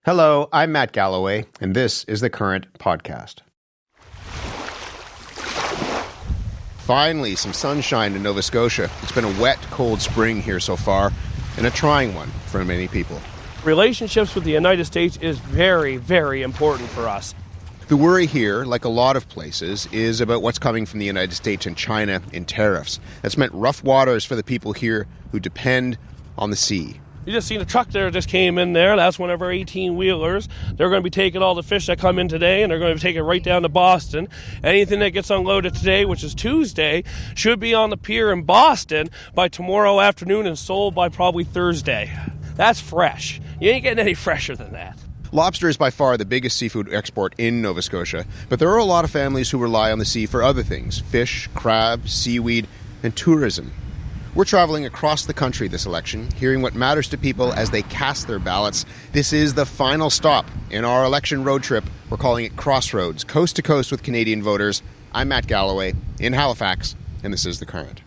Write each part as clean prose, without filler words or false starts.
Hello, I'm Matt Galloway, and this is the Current Podcast. Finally, some sunshine in Nova Scotia. It's been a wet, cold spring here so far, and a trying one for many people. Relationships with the United States is very, very important for us. The worry here, like a lot of places, is about what's coming from the United States and China in tariffs. That's meant rough waters for the people here who depend on the sea. You just seen a truck there just came in there. That's one of our 18-wheelers. They're going to be taking all the fish that come in today, and they're going to take it right down to Boston. Anything that gets unloaded today, which is Tuesday, should be on the pier in Boston by tomorrow afternoon and sold by probably Thursday. That's fresh. You ain't getting any fresher than that. Lobster is by far the biggest seafood export in Nova Scotia, but there are a lot of families who rely on the sea for other things: fish, crab, seaweed, and tourism. We're traveling across the country this election, hearing what matters to people as they cast their ballots. This is the final stop in our election road trip. We're calling it Crossroads, coast to coast with Canadian voters. I'm Matt Galloway in Halifax, and this is The Current.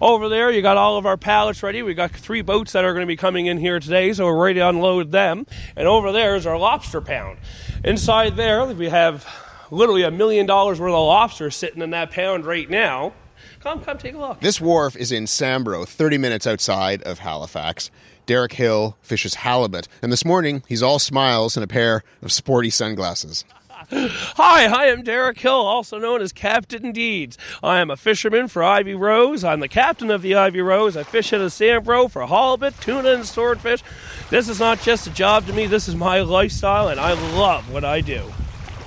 Over there, you got all of our pallets ready. We got 3 boats that are going to be coming in here today, so we're ready to unload them. And over there is our lobster pound. Inside there, we have literally $1 million worth of lobster sitting in that pound right now. Come take a look. This wharf is in Sambro, 30 minutes outside of Halifax. Derek Hill fishes halibut, and this morning he's all smiles and a pair of sporty sunglasses. Hi, I'm Derek Hill, also known as Captain Deeds. I am a fisherman for Ivy Rose. I'm the captain of the Ivy Rose. I fish at a Sambro for halibut, tuna, and swordfish. This is not just a job to me, this is my lifestyle, and I love what I do.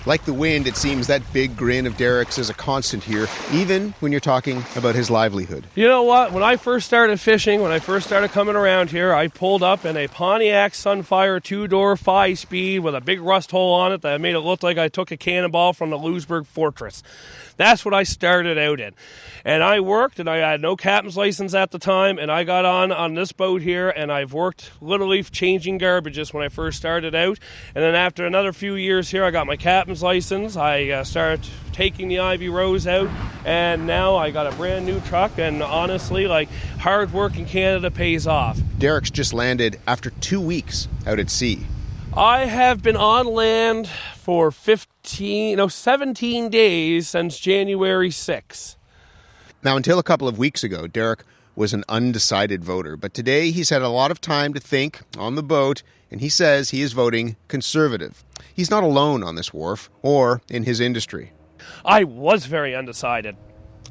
Like the wind, it seems that big grin of Derek's is a constant here, even when you're talking about his livelihood. You know what? When I first started fishing, when I first started coming around here, I pulled up in a Pontiac Sunfire 2-door 5-speed with a big rust hole on it that made it look like I took a cannonball from the Louisbourg Fortress. That's what I started out in. And I worked, and I had no captain's license at the time, and I got on this boat here, and I've worked literally changing garbages when I first started out. And then after another few years here, I got my captain's license. I started taking the Ivy Rose out, and now I got a brand new truck, and honestly, hard work in Canada pays off. Derek's just landed after 2 weeks out at sea. I have been on land for 17 days since January 6. Now, until a couple of weeks ago, Derek was an undecided voter, but today he's had a lot of time to think on the boat, and he says he is voting Conservative. He's not alone on this wharf or in his industry. I was very undecided.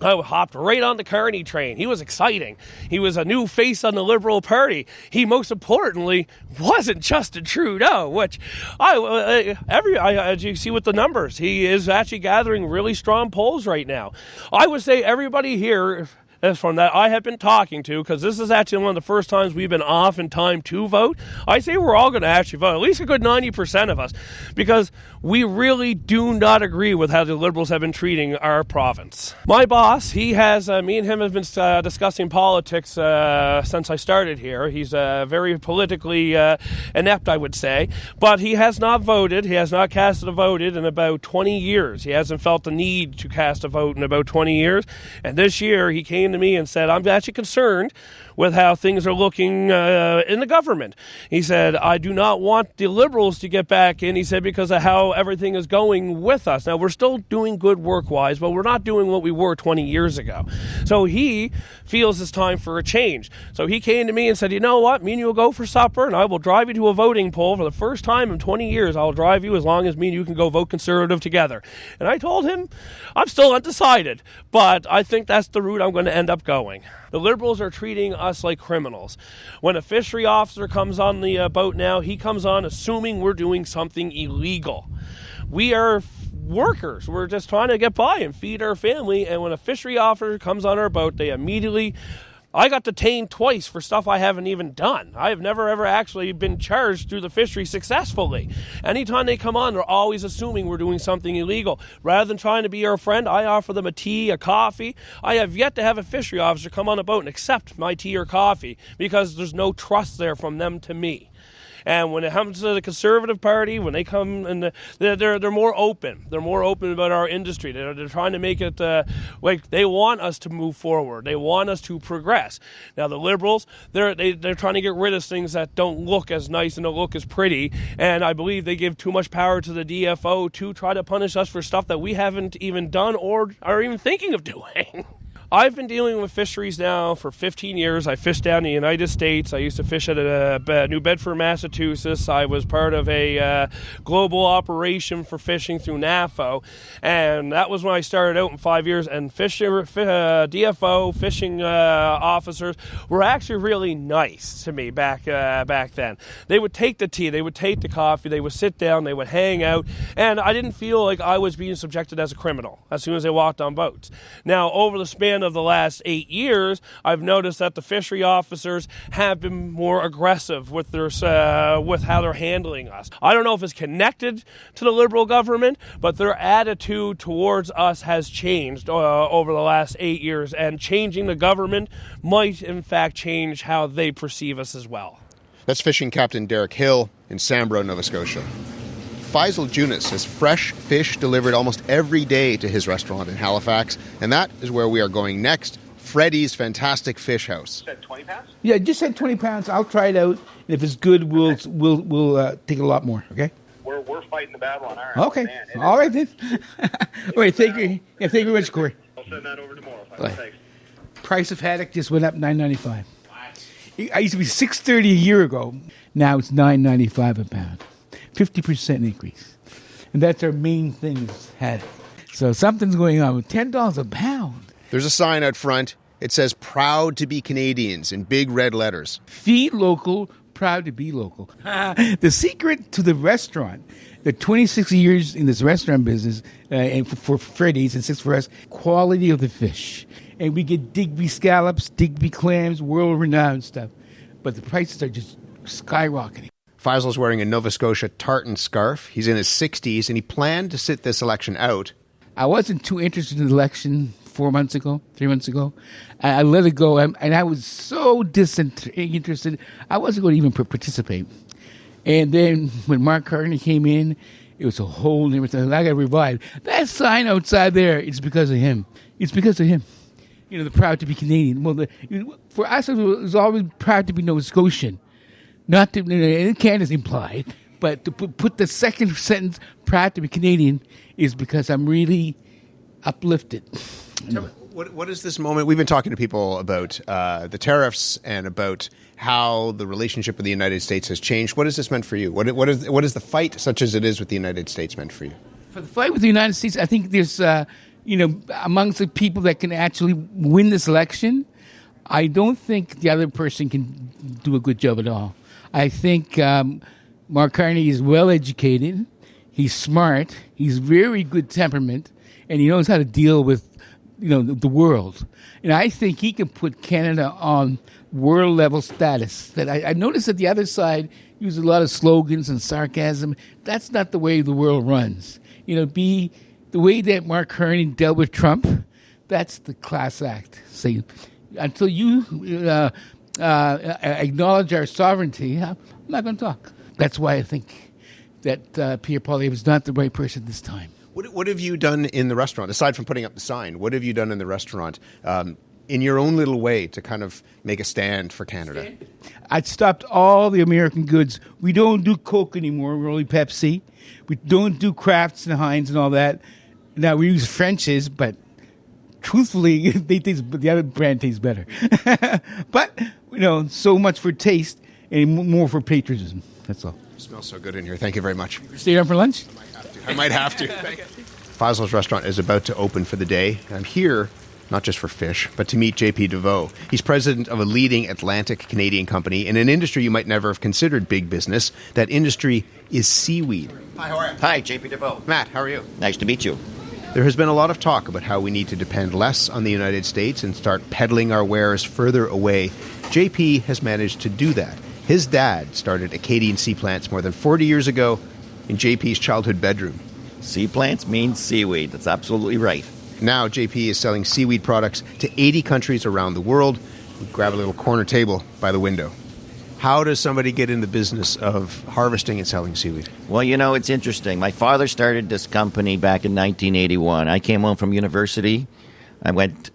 I hopped right on the Carney train. He was exciting. He was a new face on the Liberal Party. He, most importantly, wasn't Justin Trudeau, which as you see with the numbers, he is actually gathering really strong polls right now. I would say everybody here from that I have been talking to, because this is actually one of the first times we've been off in time to vote, I say we're all going to actually vote, at least a good 90% of us, because we really do not agree with how the Liberals have been treating our province. My boss, he has, me and him have been discussing politics since I started here. He's very politically inept, I would say, but he has not voted, he has not cast a vote in about 20 years. He hasn't felt the need to cast a vote in about 20 years, and this year he came to me and said, I'm actually concerned with how things are looking in the government. He said, I do not want the Liberals to get back in, he said, because of how everything is going with us. Now, we're still doing good work-wise, but we're not doing what we were 20 years ago. So he feels it's time for a change. So he came to me and said, you know what, me and you will go for supper, and I will drive you to a voting poll. For the first time in 20 years, I'll drive you as long as me and you can go vote Conservative together. And I told him, I'm still undecided, but I think that's the route I'm going to end up going. The Liberals are treating us like criminals. When a fishery officer comes on the boat now, he comes on assuming we're doing something illegal. We are workers. We're just trying to get by and feed our family, and when a fishery officer comes on our boat, they immediately... I got detained twice for stuff I haven't even done. I have never, ever actually been charged through the fishery successfully. Anytime they come on, they're always assuming we're doing something illegal. Rather than trying to be our friend, I offer them a tea, a coffee. I have yet to have a fishery officer come on a boat and accept my tea or coffee because there's no trust there from them to me. And when it comes to the Conservative Party, when they come and they're more open. They're more open about our industry. They're trying to make it like they want us to move forward. They want us to progress. Now the Liberals, they're trying to get rid of things that don't look as nice and don't look as pretty. And I believe they give too much power to the DFO to try to punish us for stuff that we haven't even done or are even thinking of doing. I've been dealing with fisheries now for 15 years. I fished down in the United States. I used to fish at New Bedford, Massachusetts. I was part of a global operation for fishing through NAFO, and that was when I started out in 5 years. And DFO fishing officers were actually really nice to me back then. They would take the tea, they would take the coffee, they would sit down, they would hang out, and I didn't feel like I was being subjected as a criminal as soon as I walked on boats. Now, over the span of the last 8 years, I've noticed that the fishery officers have been more aggressive with their with how they're handling us. I don't know if it's connected to the Liberal government, but their attitude towards us has changed over the last 8 years, and changing the government might in fact change how they perceive us as well. That's fishing captain Derek Hill in Sambro, Nova Scotia. Faisal Junis has fresh fish delivered almost every day to his restaurant in Halifax, and that is where we are going next, Freddys' fantastic fish house. You said 20 pounds? Yeah, just said 20 pounds. I'll try it out, and if it's good, we'll take a lot more. Okay. We're fighting the battle on our end. Okay. Man, All right then. Wait, thank you. Yeah, thank you very much, Corey. I'll send that over tomorrow. Thanks. Price of haddock just went up $9.95. I used to be $6.30 a year ago. Now it's $9.95 a pound. 50% increase. And that's our main thing is haddock. So something's going on with $10 a pound. There's a sign out front. It says, "Proud to be Canadians," in big red letters. Feed local, proud to be local. The secret to the restaurant, the 26 years in this restaurant business, and for Freddys and 6 for us, quality of the fish. And we get Digby scallops, Digby clams, world-renowned stuff. But the prices are just skyrocketing. Faisal's wearing a Nova Scotia tartan scarf. He's in his 60s, and he planned to sit this election out. I wasn't too interested in the election 3 months ago. I let it go, and I was so disinterested, I wasn't going to even participate. And then when Mark Carney came in, it was a whole different thing. I got revived. That sign outside there, it's because of him. It's because of him. You know, the proud to be Canadian. Well, for us, it was always proud to be Nova Scotian. Not to, and Canada's implied, but to put the second sentence, proud to be Canadian, is because I'm really uplifted. What is this moment? We've been talking to people about the tariffs and about how the relationship with the United States has changed. What has this meant for you? What is the fight, such as it is with the United States, meant for you? For the fight with the United States, I think there's, amongst the people that can actually win this election, I don't think the other person can do a good job at all. I think Mark Carney is well-educated, he's smart, he's very good temperament, and he knows how to deal with, the world. And I think he can put Canada on world-level status. That I noticed that the other side use a lot of slogans and sarcasm. That's not the way the world runs. The way that Mark Carney dealt with Trump, that's the class act. Say, until you acknowledge our sovereignty, I'm not going to talk. That's why I think that Pierre Poilievre is not the right person this time. What have you done in the restaurant, aside from putting up the sign? What have you done in the restaurant in your own little way to kind of make a stand for Canada? I stopped all the American goods. We don't do Coke anymore. We're only Pepsi. We don't do Crafts and Heinz and all that. Now, we use French's, but truthfully, the other brand tastes better. But, so much for taste and more for patriotism. That's all. It smells so good in here. Thank you very much. Stay down for lunch? I might have to. Faisal's restaurant is about to open for the day. I'm here, not just for fish, but to meet JP DeVoe. He's president of a leading Atlantic Canadian company in an industry you might never have considered big business. That industry is seaweed. Hi, how are you? Hi, JP DeVoe. Matt, how are you? Nice to meet you. There has been a lot of talk about how we need to depend less on the United States and start peddling our wares further away. JP has managed to do that. His dad started Aadian Sea Plants more than 40 years ago in JP's childhood bedroom. Sea plants means seaweed. That's absolutely right. Now JP is selling seaweed products to 80 countries around the world. We grab a little corner table by the window. How does somebody get in the business of harvesting and selling seaweed? Well, it's interesting. My father started this company back in 1981. I came home from university. I went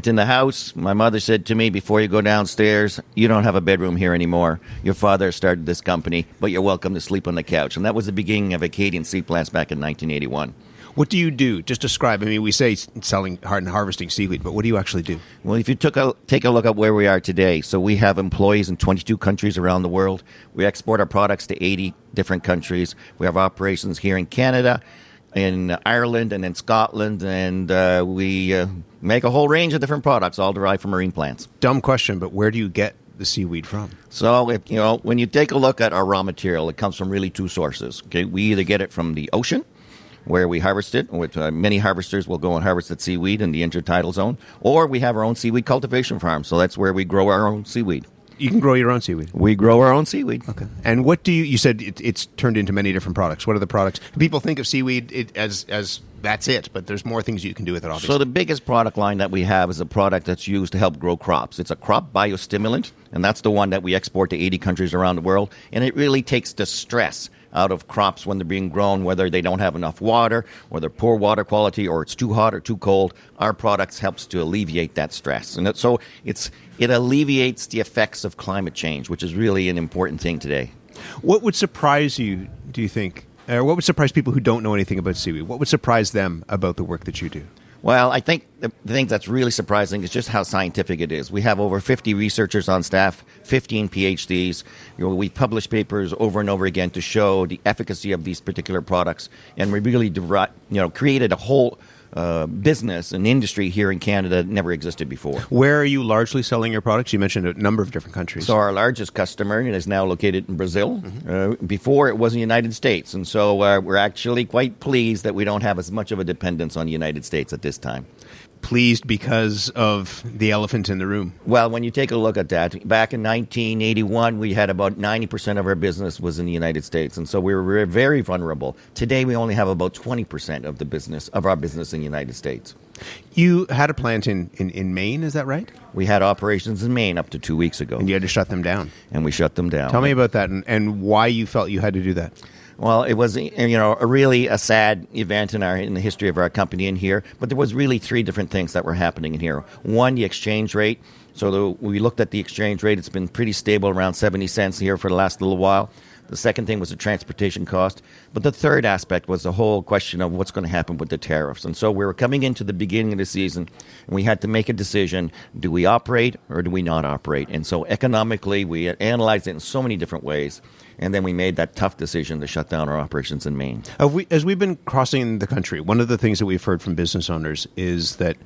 in the house. My mother said to me, before you go downstairs, you don't have a bedroom here anymore. Your father started this company, but you're welcome to sleep on the couch. And that was the beginning of Aadian Sea Plants back in 1981. What do you do? Just describe. I mean, we say selling and harvesting seaweed, but what do you actually do? Well, if you take a look at where we are today, so we have employees in 22 countries around the world. We export our products to 80 different countries. We have operations here in Canada, in Ireland, and in Scotland, and we make a whole range of different products, all derived from marine plants. Dumb question, but where do you get the seaweed from? So, when you take a look at our raw material, it comes from really two sources. Okay, we either get it from the ocean, where we harvest it, with many harvesters will go and harvest that seaweed in the intertidal zone, or we have our own seaweed cultivation farm, so that's where we grow our own seaweed. You can grow your own seaweed? We grow our own seaweed. Okay. And what do you said it's turned into many different products. What are the products? People think of seaweed as that's it, but there's more things you can do with it, obviously. So the biggest product line that we have is a product that's used to help grow crops. It's a crop biostimulant, and that's the one that we export to 80 countries around the world, and it really takes the stress out of crops when they're being grown, whether they don't have enough water, or they're poor water quality, or it's too hot or too cold. Our products helps to alleviate that stress. And it alleviates the effects of climate change, which is really an important thing today. What would surprise you, do you think? Or what would surprise people who don't know anything about seaweed? What would surprise them about the work that you do? Well, I think the thing that's really surprising is just how scientific it is. We have over 50 researchers on staff, 15 PhDs. We publish papers over and over again to show the efficacy of these particular products, and we really created a whole business, an industry here in Canada that never existed before. Where are you largely selling your products? You mentioned a number of different countries. So our largest customer is now located in Brazil. Before, it was in the United States. And so we're actually quite pleased that we don't have as much of a dependence on the United States at this time. Pleased because of the elephant in the room? Well, when you take a look at that, back in 1981, we had about 90% of our business was in the United States, and so we were very vulnerable. Today, we only have about 20% of our business in the United States. You had a plant in Maine, is that right? We had operations in Maine up to 2 weeks ago. And you had to shut them down? And we shut them down. Tell me about that and why you felt you had to do that. Well, it was a really a sad event in the history of our company in here, but there was really three different things that were happening in here. One, the exchange rate. So we looked at the exchange rate. It's been pretty stable, around 70 cents here for the last little while. The second thing was the transportation cost. But the third aspect was the whole question of what's going to happen with the tariffs. And so we were coming into the beginning of the season, and we had to make a decision. Do we operate or do we not operate? And so economically, we analyzed it in so many different ways. And then we made that tough decision to shut down our operations in Maine. As we've been crossing the country, one of the things that we've heard from business owners is that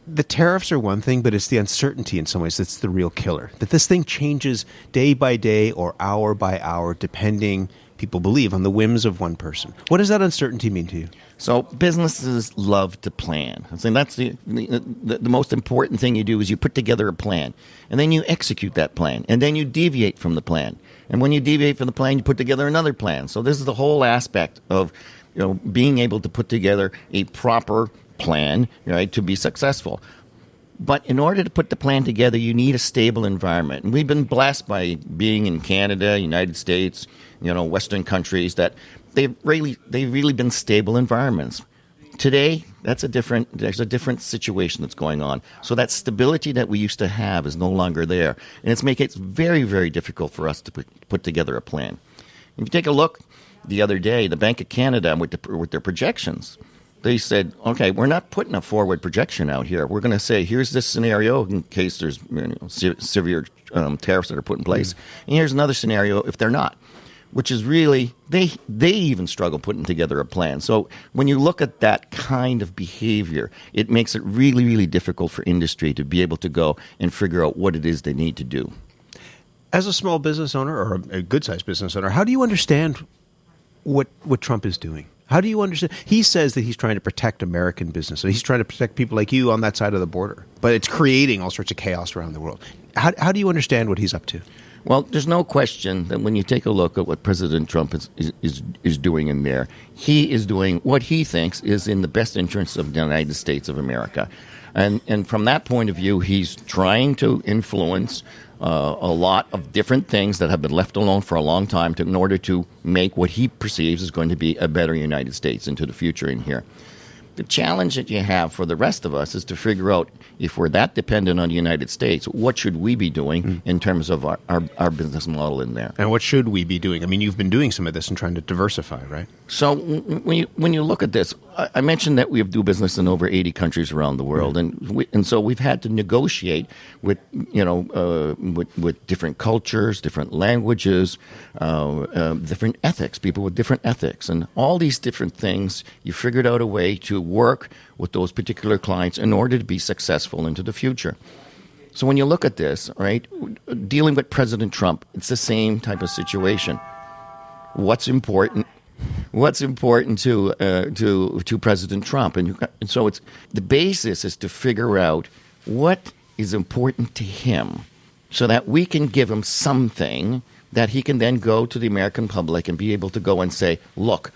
the tariffs are one thing, but it's the uncertainty in some ways that's the real killer. That this thing changes day by day or hour by hour, depending, people believe, on the whims of one person. What does that uncertainty mean to you? So businesses love to plan. I think that's the most important thing you do is you put together a plan, and then you execute that plan, and then you deviate from the plan. And when you deviate from the plan, you put together another plan. So this is the whole aspect of being able to put together a proper plan, right, to be successful. But in order to put the plan together, you need a stable environment. And we've been blessed by being in Canada, United States, Western countries, that they've really been stable environments. Today, there's a different situation that's going on. So that stability that we used to have is no longer there. And it's making it very, very difficult for us to put together a plan. If you take a look the other day, the Bank of Canada, with their projections, they said, okay, we're not putting a forward projection out here. We're going to say, here's this scenario in case there's severe tariffs that are put in place. And here's another scenario if they're not. Which is really, they even struggle putting together a plan. So when you look at that kind of behavior, it makes it really, really difficult for industry to be able to go and figure out what it is they need to do. As a small business owner or a good-sized business owner, how do you understand what Trump is doing? How do you understand? He says that he's trying to protect American business. So he's trying to protect people like you on that side of the border. But it's creating all sorts of chaos around the world. How do you understand what he's up to? Well, there's no question that when you take a look at what President Trump is doing in there, he is doing what he thinks is in the best interest of the United States of America. And from that point of view, he's trying to influence a lot of different things that have been left alone for a long time in order to make what he perceives is going to be a better United States into the future in here. The challenge that you have for the rest of us is to figure out, if we're that dependent on the United States, what should we be doing in terms of our business model in there? And what should we be doing? I mean, you've been doing some of this and trying to diversify, right? So when you look at this, I mentioned that we do business in over 80 countries around the world, and so we've had to negotiate with with different cultures, different languages, different ethics, people with different ethics, and all these different things. You figured out a way to work with those particular clients in order to be successful into the future. So when you look at this, right, dealing with President Trump, it's the same type of situation. What's important to President Trump? And so it's the basis is to figure out what is important to him so that we can give him something that he can then go to the American public and be able to go and say, look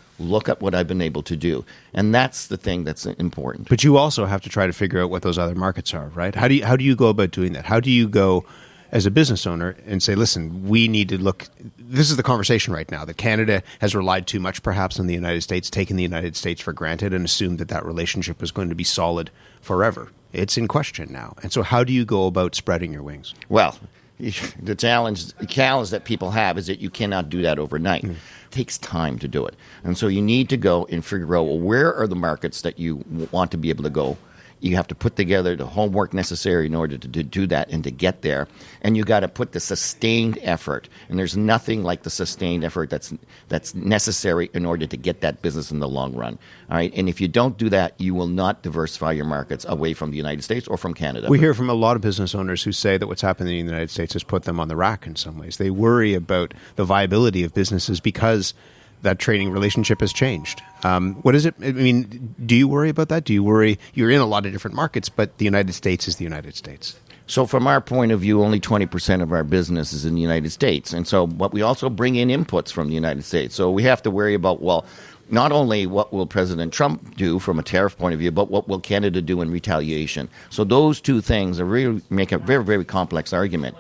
at what I've been able to do. And that's the thing that's important. But you also have to try to figure out what those other markets are, right? How do you go about doing that? How do you go as a business owner and say, listen, we need to look, this is the conversation right now, that Canada has relied too much perhaps on the United States, taken the United States for granted and assumed that relationship was going to be solid forever. It's in question now. And so how do you go about spreading your wings? Well, the challenge that people have is that you cannot do that overnight. It takes time to do it. And so you need to go and figure out, well, where are the markets that you want to be able to go? You have to put together the homework necessary in order to do that and to get there. And you got to put the sustained effort. And there's nothing like the sustained effort that's necessary in order to get that business in the long run. All right. And if you don't do that, you will not diversify your markets away from the United States or from Canada. We hear from a lot of business owners who say that what's happened in the United States has put them on the rack in some ways. They worry about the viability of businesses because that trading relationship has changed. What is it? I mean, do you worry about that? Do you worry? You're in a lot of different markets, but the United States is the United States. So from our point of view, only 20% of our business is in the United States. And so, but we also bring in inputs from the United States. So we have to worry about, well, not only what will President Trump do from a tariff point of view, but what will Canada do in retaliation. So those two things really make a very, very complex argument.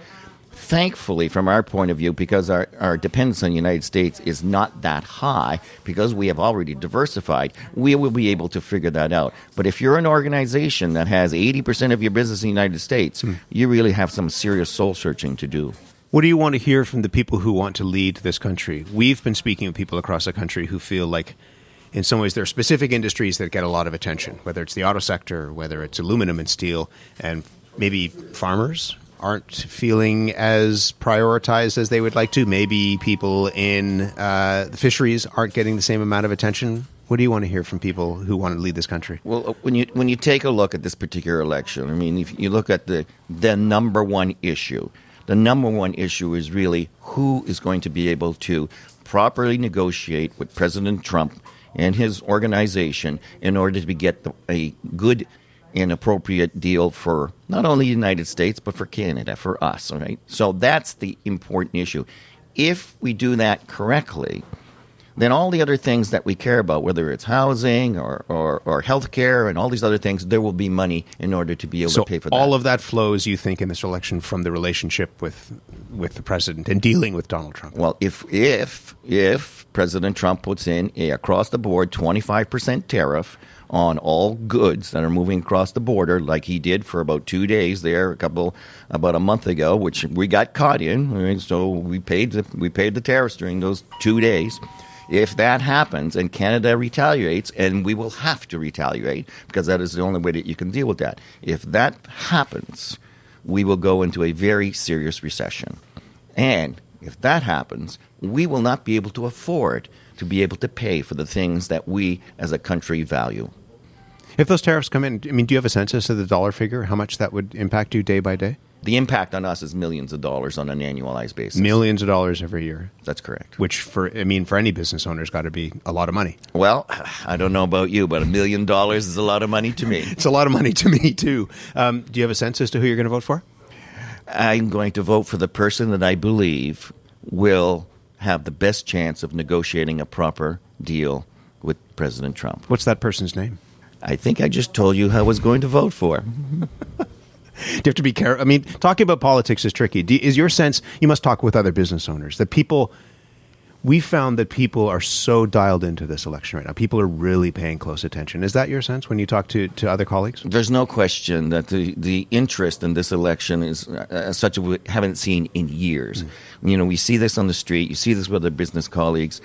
Thankfully, from our point of view, because our dependence on the United States is not that high, because we have already diversified, we will be able to figure that out. But if you're an organization that has 80% of your business in the United States, you really have some serious soul searching to do. What do you want to hear from the people who want to lead this country? We've been speaking with people across the country who feel like, in some ways, there are specific industries that get a lot of attention, whether it's the auto sector, whether it's aluminum and steel, and maybe farmers aren't feeling as prioritized as they would like to. Maybe people in the fisheries aren't getting the same amount of attention. What do you want to hear from people who want to lead this country? Well, when you take a look at this particular election, I mean, if you look at the number one issue, the number one issue is really who is going to be able to properly negotiate with President Trump and his organization in order to get a good an appropriate deal for not only the United States, but for Canada, for us, all right? So that's the important issue. If we do that correctly, then all the other things that we care about, whether it's housing or health care and all these other things, there will be money in order to be able to pay for that. So all of that flows, you think, in this election from the relationship with the president and dealing with Donald Trump? Well, if President Trump puts in a across-the-board 25% tariff on all goods that are moving across the border, like he did for about 2 days there, about a month ago, which we got caught in. Right? So we paid the tariffs during those 2 days. If that happens and Canada retaliates, and we will have to retaliate because that is the only way that you can deal with that. If that happens, we will go into a very serious recession. And if that happens, we will not be able to afford to be able to pay for the things that we as a country value. If those tariffs come in, I mean, do you have a sense as to the dollar figure, how much that would impact you day by day? The impact on us is millions of dollars on an annualized basis. Millions of dollars every year. That's correct. Which, for any business owner, has got to be a lot of money. Well, I don't know about you, but $1 million is a lot of money to me. It's a lot of money to me, too. Do you have a sense as to who you're going to vote for? I'm going to vote for the person that I believe will have the best chance of negotiating a proper deal with President Trump. What's that person's name? I think I just told you who I was going to vote for. you have to be careful? I mean, talking about politics is tricky. Is your sense, you must talk with other business owners, that we found that people are so dialed into this election right now. People are really paying close attention. Is that your sense when you talk to other colleagues? There's no question that the interest in this election is such as we haven't seen in years. You know, we see this on the street. You see this with other business colleagues.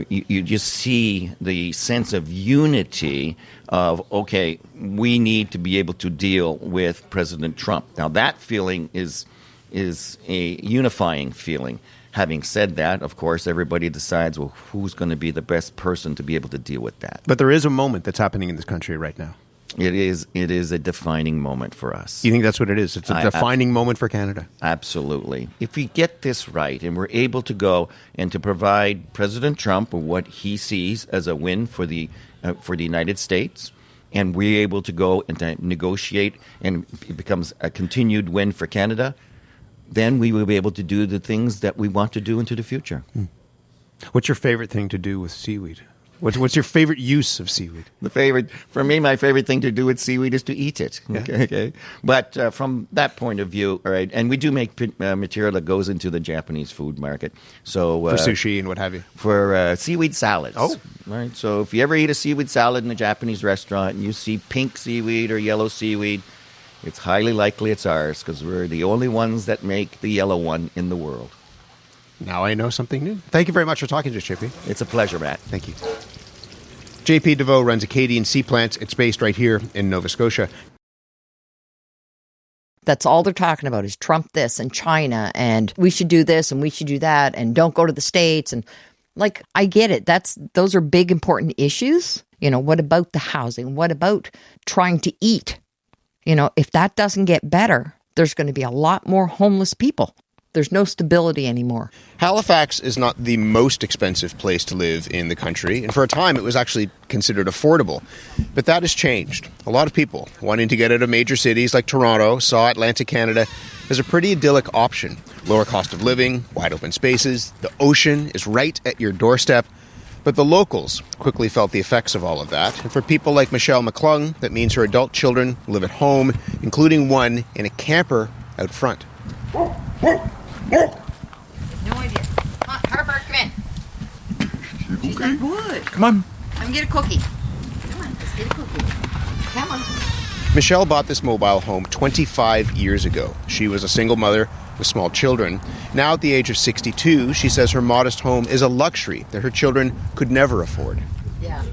You just see the sense of unity of, okay, we need to be able to deal with President Trump. Now, that feeling is a unifying feeling. Having said that, of course, everybody decides, well, who's going to be the best person to be able to deal with that. But there is a moment that's happening in this country right now. It is a defining moment for us. You think that's what it is? It's a defining moment for Canada? Absolutely. If we get this right and we're able to go and to provide President Trump what he sees as a win for the United States, and we're able to go and to negotiate and it becomes a continued win for Canada, then we will be able to do the things that we want to do into the future. What's your favorite thing to do with seaweed? What's your favorite use of seaweed? For me, my favorite thing to do with seaweed is to eat it. Yeah. Okay. But from that point of view, all right, and we do make material that goes into the Japanese food market. So for sushi and what have you? For seaweed salads. Oh. Right. So if you ever eat a seaweed salad in a Japanese restaurant and you see pink seaweed or yellow seaweed, it's highly likely it's ours because we're the only ones that make the yellow one in the world. Now I know something new. Thank you very much for talking to us, JP. It's a pleasure, Matt. Thank you. JP DeVoe runs Aadian Sea Plants. It's based right here in Nova Scotia. That's all they're talking about is Trump this and China and we should do this and we should do that and don't go to the States. And like, I get it. Those are big, important issues. You know, what about the housing? What about trying to eat? You know, if that doesn't get better, there's going to be a lot more homeless people. There's no stability anymore. Halifax is not the most expensive place to live in the country, and for a time it was actually considered affordable. But that has changed. A lot of people wanting to get out of major cities like Toronto saw Atlantic Canada as a pretty idyllic option. Lower cost of living, wide open spaces, the ocean is right at your doorstep. But the locals quickly felt the effects of all of that. And for people like Michelle McClung, that means her adult children live at home, including one in a camper out front. No idea. Come on, Harper, come in. She's like, good. Come on. Come get a cookie. Come on, let's get a cookie. Come on. Michelle bought this mobile home 25 years ago. She was a single mother with small children. Now at the age of 62, she says her modest home is a luxury that her children could never afford. Yeah.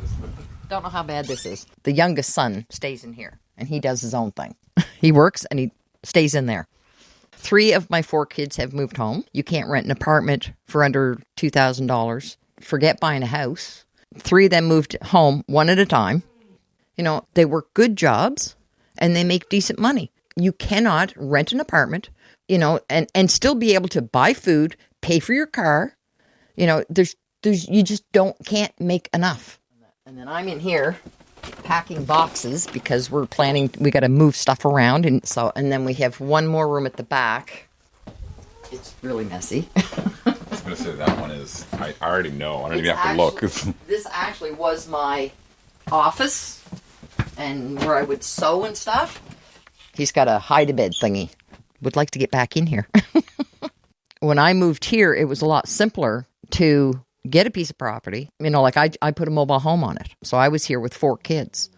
Don't know how bad this is. The youngest son stays in here, and he does his own thing. He works, and he stays in there. 3 of my 4 kids have moved home. You can't rent an apartment for under $2,000. Forget buying a house. 3 of them moved home one at a time. You know, they work good jobs, and they make decent money. You cannot rent an apartment, you know, and still be able to buy food, pay for your car. You know, there's you just can't make enough. And then I'm in here packing boxes because we got to move stuff around. And then we have one more room at the back. It's really messy. I was going to say that one is, I already know. I don't even have to look. This actually was my office and where I would sew and stuff. He's got a hide-a-bed thingy. Would like to get back in here. When I moved here, it was a lot simpler to get a piece of property. You know, like I put a mobile home on it. So I was here with 4 kids,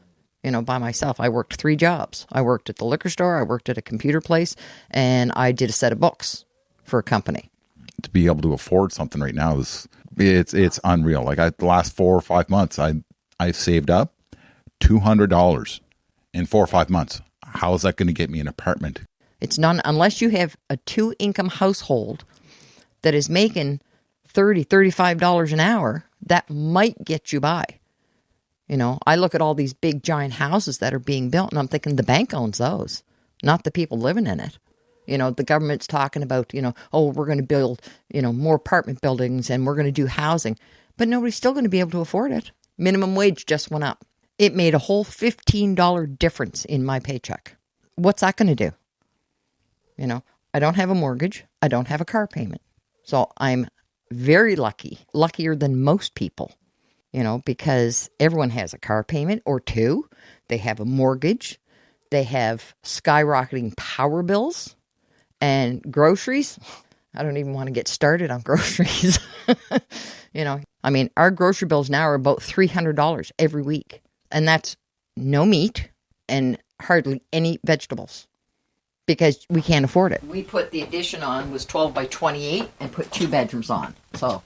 you know, by myself. I worked 3 jobs. I worked at the liquor store, I worked at a computer place, and I did a set of books for a company. To be able to afford something right now it's unreal. Like the last 4 or 5 months, I saved up $200 in 4 or 5 months. How is that going to get me an apartment? It's none unless you have a 2-income household that is making $30, $35 an hour. That might get you by. You know, I look at all these big giant houses that are being built, and I'm thinking the bank owns those, not the people living in it. You know, the government's talking about, you know, oh, we're going to build, you know, more apartment buildings and we're going to do housing, but nobody's still going to be able to afford it. Minimum wage just went up. It made a whole $15 difference in my paycheck. What's that going to do? You know, I don't have a mortgage. I don't have a car payment. So I'm very lucky, luckier than most people, you know, because everyone has a car payment or 2. They have a mortgage. They have skyrocketing power bills and groceries. I don't even want to get started on groceries. Our grocery bills now are about $300 every week. And that's no meat and hardly any vegetables because we can't afford it. We put the addition on, was 12 by 28, and put 2 bedrooms on. So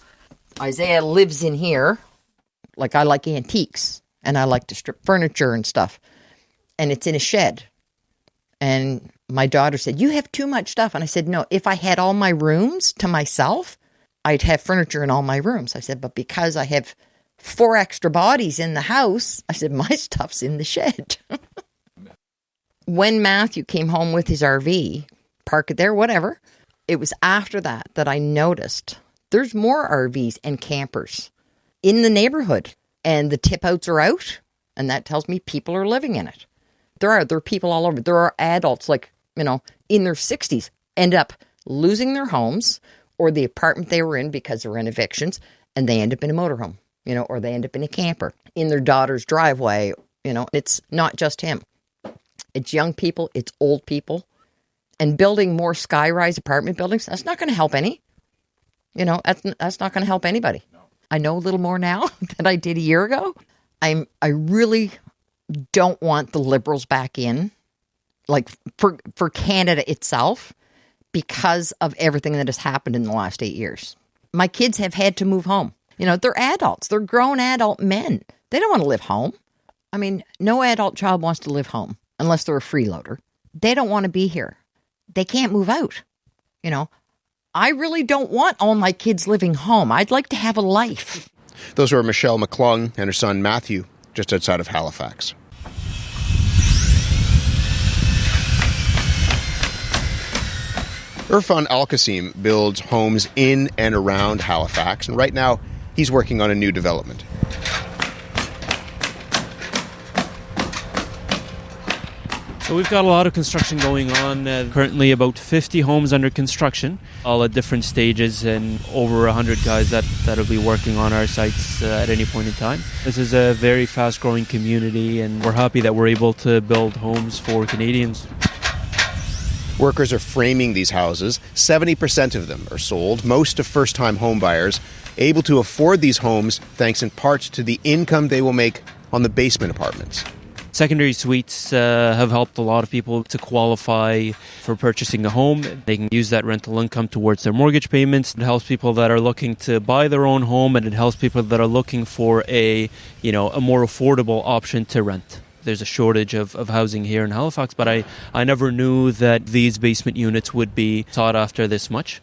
Isaiah lives in here. Like, I like antiques, and I like to strip furniture and stuff. And it's in a shed. And my daughter said, "You have too much stuff." And I said, "No, if I had all my rooms to myself, I'd have furniture in all my rooms." I said, "But because I have 4 extra bodies in the house," I said, "my stuff's in the shed." When Matthew came home with his RV, park it there, whatever, it was after that I noticed there's more RVs and campers in the neighborhood. And the tip outs are out, and that tells me people are living in it. There are people all over. There are adults, in their 60s, end up losing their homes or the apartment they were in because they're in evictions, and they end up in a motorhome, or they end up in a camper in their daughter's driveway. It's not just him. It's young people, it's old people. And building more sky-rise apartment buildings, that's not going to help any. That's not going to help anybody. No. I know a little more now than I did a year ago. I really don't want the Liberals back in, for Canada itself, because of everything that has happened in the last 8 years. My kids have had to move home. They're adults. They're grown adult men. They don't want to live home. No adult child wants to live home unless they're a freeloader. They don't want to be here. They can't move out. I really don't want all my kids living home. I'd like to have a life. Those were Michelle McClung and her son Matthew, just outside of Halifax. Irfan Al-Qasim builds homes in and around Halifax, and right now he's working on a new development. So we've got a lot of construction going on. Currently about 50 homes under construction, all at different stages, and over 100 guys that'll be working on our sites at any point in time. This is a very fast-growing community, and we're happy that we're able to build homes for Canadians. Workers are framing these houses. 70% of them are sold, most to first-time home buyers, able to afford these homes thanks in part to the income they will make on the basement apartments. Secondary suites have helped a lot of people to qualify for purchasing a home. They can use that rental income towards their mortgage payments. It helps people that are looking to buy their own home, and it helps people that are looking for a more affordable option to rent. There's a shortage of housing here in Halifax, but I never knew that these basement units would be sought after this much.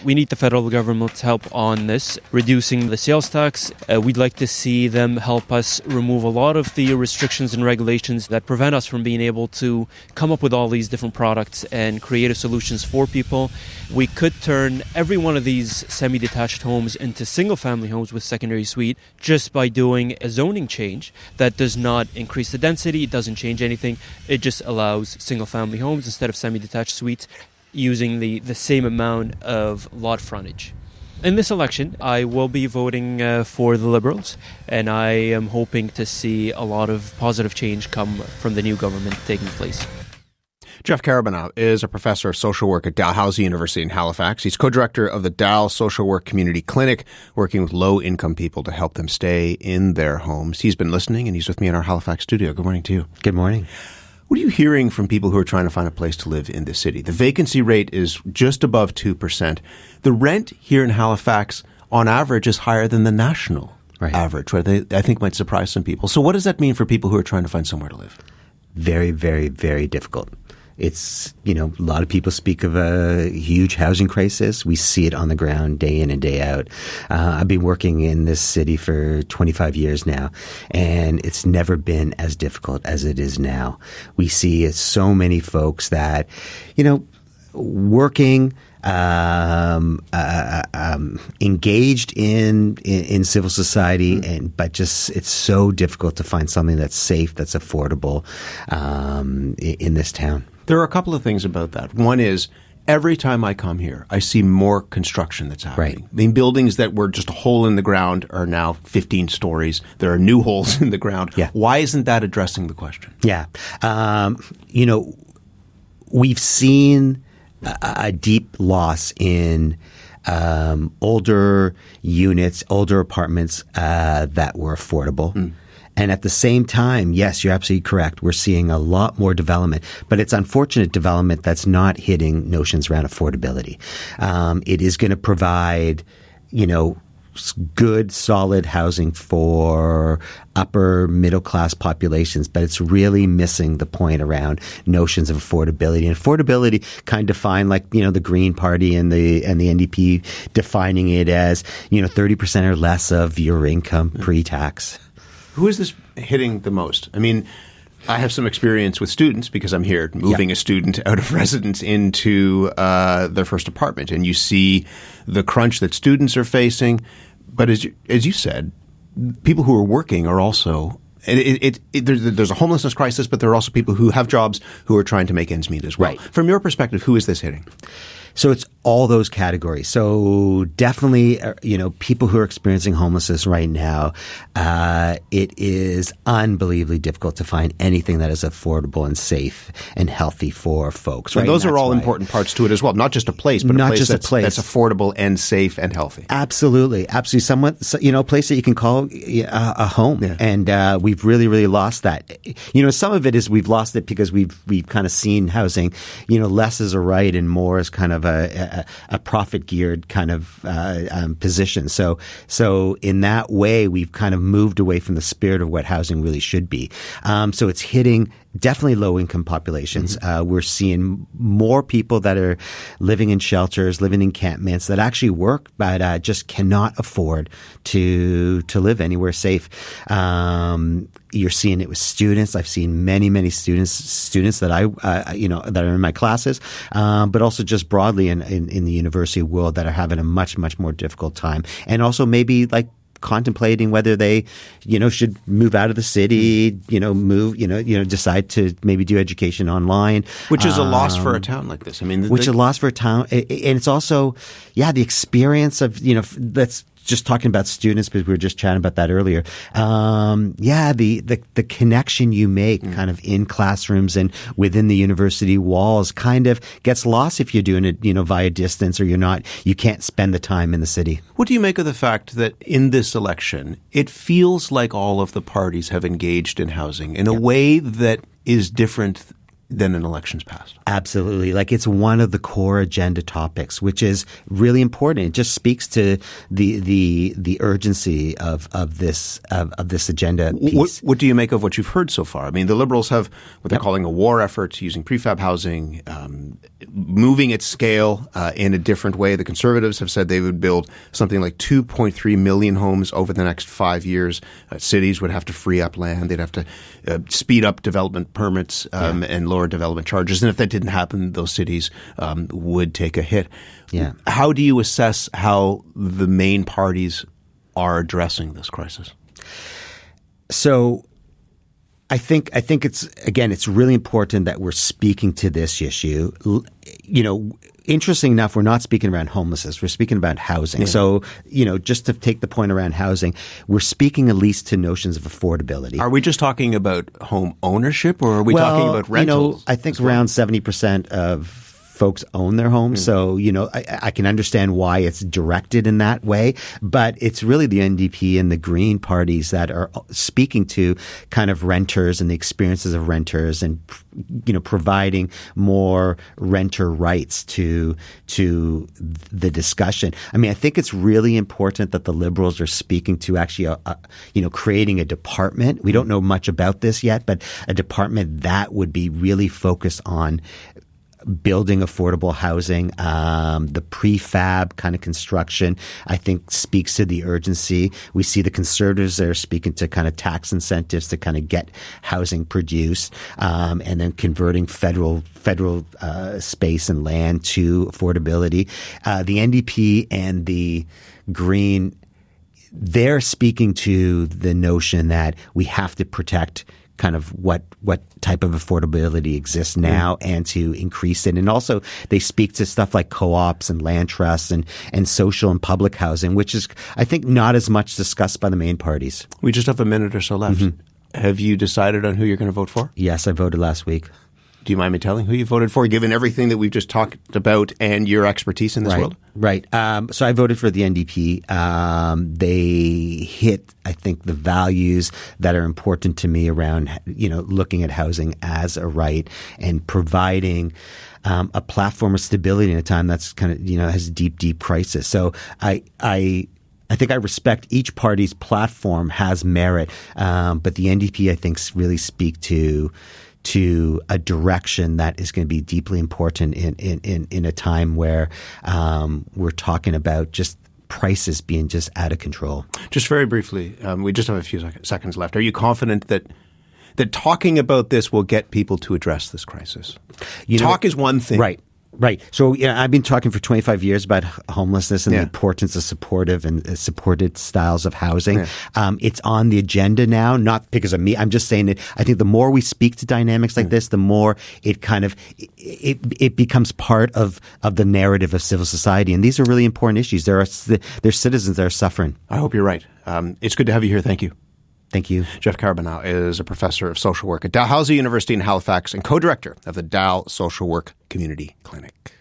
We need the federal government's help on this, reducing the sales tax. We'd like to see them help us remove a lot of the restrictions and regulations that prevent us from being able to come up with all these different products and creative solutions for people. We could turn every one of these semi-detached homes into single-family homes with secondary suite just by doing a zoning change that does not increase the density, it doesn't change anything, it just allows single-family homes instead of semi-detached suites, using the same amount of lot frontage. In this election, I will be voting for the Liberals, and I am hoping to see a lot of positive change come from the new government taking place. Jeff Carabano is a professor of social work at Dalhousie University in Halifax. He's co-director of the Dal Social Work Community Clinic, working with low-income people to help them stay in their homes. He's been listening, and he's with me in our Halifax studio. Good morning to you. Good morning. What are you hearing from people who are trying to find a place to live in the city? The vacancy rate is just above 2%. The rent here in Halifax, on average, is higher than the national average, where I think might surprise some people. So what does that mean for people who are trying to find somewhere to live? Very, very, very difficult. It's, a lot of people speak of a huge housing crisis. We see it on the ground day in and day out. I've been working in this city for 25 years now, and it's never been as difficult as it is now. We see so many folks that, working, engaged in civil society, but just it's so difficult to find something that's safe, that's affordable in this town. There are a couple of things about that. One is every time I come here, I see more construction that's happening. Right. I mean, buildings that were just a hole in the ground are now 15 stories. There are new holes in the ground. Yeah. Why isn't that addressing the question? Yeah. We've seen a deep loss in older units, older apartments that were affordable. And at the same time, yes, you're absolutely correct. We're seeing a lot more development, but it's unfortunate development that's not hitting notions around affordability. It is going to provide, good, solid housing for upper middle class populations, but it's really missing the point around notions of affordability. And affordability kind of defined like, the Green Party and the NDP defining it as, 30% or less of your income pre-tax. Who is this hitting the most? I mean, I have some experience with students because I'm here moving a student out of residence into their first apartment, and you see the crunch that students are facing. But as you said, people who are working are also there's a homelessness crisis, but there are also people who have jobs who are trying to make ends meet as well. Right. From your perspective, who is this hitting? So it's all those categories. So definitely, people who are experiencing homelessness right now, it is unbelievably difficult to find anything that is affordable and safe and healthy for folks. So right? those are all important parts to it as well. Not just a place, but Not a place just that's, a place. that's affordable and safe and healthy. Absolutely. Absolutely. A place that you can call a home. Yeah. And we've really, really lost that. Some of it is we've lost it because we've kind of seen housing, less as a right and more as kind of a profit geared kind of position. So in that way, we've kind of moved away from the spirit of what housing really should be. So it's hitting definitely low income populations. We're seeing more people that are living in shelters, living in encampments that actually work, but just cannot afford to live anywhere safe. You're seeing it with students. I've seen many students that that are in my classes, but also just broadly in the university world that are having a much more difficult time, and also maybe like contemplating whether they, should move out of the city, decide to maybe do education online. Which is a loss for a town like this. I mean, which is a loss for a town. And it's also, the experience of, that's just talking about students because we were just chatting about that earlier. The connection you make kind of in classrooms and within the university walls kind of gets lost if you're doing it, via distance or you can't spend the time in the city. What do you make of the fact that in this election, it feels like all of the parties have engaged in housing in a way that is different than in elections past? Absolutely. Like it's one of the core agenda topics, which is really important. It just speaks to the urgency of this agenda piece. What do you make of what you've heard so far? I mean, the Liberals have what they're calling a war effort, using prefab housing, moving at scale in a different way. The Conservatives have said they would build something like 2.3 million homes over the next 5 years. Cities would have to free up land. They'd have to speed up development permits and lower development charges. And if that didn't happen, those cities would take a hit. Yeah. How do you assess how the main parties are addressing this crisis? So I think it's really important that we're speaking to this issue. Interesting enough, we're not speaking around homelessness. We're speaking about housing. Yeah. So, just to take the point around housing, we're speaking at least to notions of affordability. Are we just talking about home ownership, or are we talking about rentals? I think around 70% of folks own their homes. So, I can understand why it's directed in that way, but it's really the NDP and the Green parties that are speaking to kind of renters and the experiences of renters and, providing more renter rights to the discussion. I mean, I think it's really important that the Liberals are speaking to actually, creating a department. We don't know much about this yet, but a department that would be really focused on building affordable housing, the prefab kind of construction, I think speaks to the urgency. We see the Conservatives that are speaking to kind of tax incentives to kind of get housing produced, and then converting federal space and land to affordability. The NDP and the Green, they're speaking to the notion that we have to protect kind of what type of affordability exists now and to increase it. And also they speak to stuff like co-ops and land trusts and social and public housing, which is, I think, not as much discussed by the main parties. We just have a minute or so left. Have you decided on who you're going to vote for? Yes, I voted last week. Do you mind me telling who you voted for, given everything that we've just talked about and your expertise in this world? Right. So I voted for the NDP. They hit, I think, the values that are important to me around, looking at housing as a right and providing a platform of stability in a time that's kind of, has deep crisis. So I think I respect each party's platform has merit, but the NDP, I think, really speak to a direction that is going to be deeply important in a time where we're talking about just prices being just out of control. Just very briefly, we just have a few seconds left. Are you confident that talking about this will get people to address this crisis? Talk is one thing. Right. So I've been talking for 25 years about homelessness and the importance of supportive and supported styles of housing. It's on the agenda now, not because of me. I'm just saying that I think the more we speak to dynamics like this, the more it kind of it becomes part of the narrative of civil society. And these are really important issues. There's citizens that are suffering. I hope you're right. It's good to have you here. Thank you. Thank you. Jeff Carabano is a professor of social work at Dalhousie University in Halifax and co-director of the Dal Social Work Community Clinic.